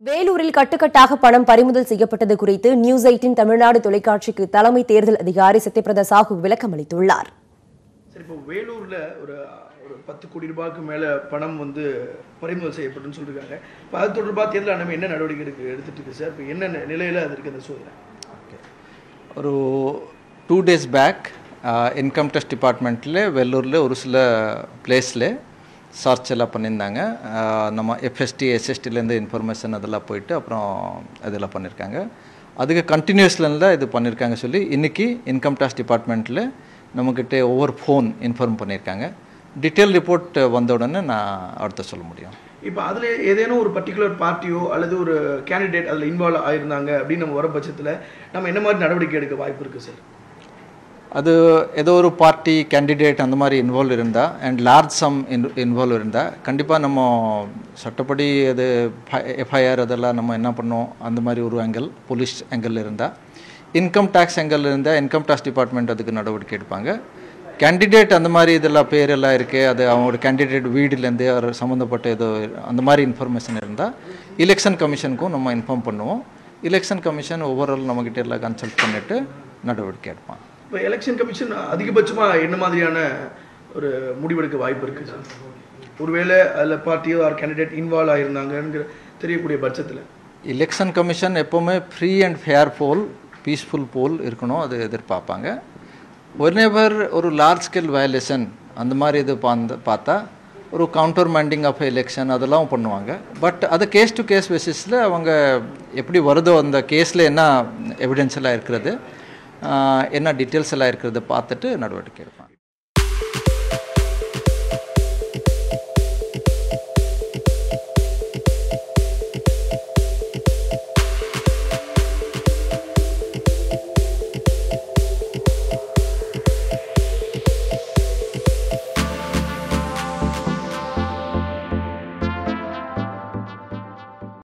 வேலூரில் கட்டுக்கட்டாக பணம் பறிமுதல் செய்யப்பட்டது குறித்து நியூஸ் 18 தமிழ்நாடு தொலைக்காட்சிக்கு தலைமை தேர்தல் அதிகாரி சத்யபிரதா சாஹூ விளக்கம் அளித்துள்ளார். சரி, இப்போ வேலூர்ல ஒரு 10 கோடி ரூபாய்க்கு மேல பணம் பறிமுதல் செய்யப்பட்டுன்னு சொல்லிருக்காங்க. இப்போ அது தொடர்பாக தேர்தல் ஆணையம் என்ன நடவடிக்கை எடுத்துட்டு இருக்கு சார்? இப்போ என்ன நிலையில அது இருக்கு அந்த சோதனை? ஒரு 2 days பேக் இன்கம் டேக்ஸ் டிபார்ட்மெண்ட்டில் வெள்ளூரில் ஒரு சில பிளேஸில் சர்ச் எல்லாம் பண்ணியிருந்தாங்க. நம்ம எஃப்எஸ்டி எஸ்எஸ்டிலேருந்து இன்ஃபர்மேஷன் அதெல்லாம் போயிட்டு அப்புறம் அதெல்லாம் பண்ணியிருக்காங்க. அதுக்கு கண்டினியூஸ்லேருந்து இது பண்ணியிருக்காங்க சொல்லி இன்றைக்கி இன்கம் டேக்ஸ் டிபார்ட்மெண்ட்டில் நம்மக்கிட்ட ஒவ்வொரு ஃபோன் இன்ஃபார்ம் பண்ணியிருக்காங்க. டீட்டெயில் ரிப்போர்ட் வந்த உடனே நான் அடுத்த சொல்ல முடியும். இப்போ அதில் ஏதேனும் ஒரு பர்டிகுலர் பார்ட்டியோ அல்லது ஒரு கேண்டிடேட் அதில் இன்வால்வ் ஆகிருந்தாங்க அப்படின்னு நம்ம வர பட்சத்தில் நம்ம என்ன மாதிரி நடவடிக்கை எடுக்க வாய்ப்பு இருக்குது சார்? அது ஏதோ ஒரு பார்ட்டி கேண்டிடேட் அந்த மாதிரி இன்வால்வ் இருந்தால் அண்ட் லார்ஜ் சம் இன்வால்வ் இருந்தால் கண்டிப்பாக நம்ம சட்டப்படி அது எஃப்ஐஆர் அதெல்லாம் நம்ம என்ன பண்ணோம் அந்த மாதிரி ஒரு ஆங்கிள் போலீஸ் ஆங்கிள் இருந்தால் இன்கம் டேக்ஸ் ஆங்கிள் இருந்தால் இன்கம் டேக்ஸ் டிபார்ட்மெண்ட் அதுக்கு நடவடிக்கை எடுப்பாங்க. கேண்டிடேட் அந்த மாதிரி இதெல்லாம் பேரெல்லாம் இருக்குது, அது அவங்களோட கேண்டிடேட் வீடுலேருந்து அவர் சம்மந்தப்பட்ட ஏதோ அந்த மாதிரி இன்ஃபர்மேஷன் இருந்தால் எலெக்ஷன் கமிஷனுக்கும் நம்ம இன்ஃபார்ம் பண்ணுவோம். எலெக்ஷன் கமிஷன் ஓவரால் நம்மக்கிட்ட எல்லாம் கன்சல்ட் பண்ணிவிட்டு நடவடிக்கை எடுப்பாங்க. இப்போ எலெக்ஷன் கமிஷன் அதிகபட்சமாக என்ன மாதிரியான ஒரு முடிவெடுக்க வாய்ப்பு இருக்குது சார்? ஒருவேளை அதில் பார்ட்டியோ ஆர் கேண்டிடேட் இன்வால்வ் ஆகியிருந்தாங்கிற தெரியக்கூடிய பட்சத்தில் எலெக்ஷன் கமிஷன் எப்போவுமே free and fair poll peaceful poll இருக்கணும், அது எதிர்பார்ப்பாங்க. ஒருநேவர் ஒரு லார்ஜ் ஸ்கேல் வயலேஷன் அந்த மாதிரி இது பார்த்தா ஒரு கவுண்டர் மேண்டிங் ஆஃப் எலெக்ஷன் அதெல்லாம் பண்ணுவாங்க. பட் அது கேஸ் டு கேஸ் பேசிஸில் அவங்க எப்படி வருதோ அந்த கேஸில் என்ன எவிடன்ஸ் எல்லாம் இருக்கிறது என்ன டீட்டெயில்ஸ் எல்லாம் இருக்கிறத பார்த்துட்டு நடவடிக்கை எடுப்பாங்க.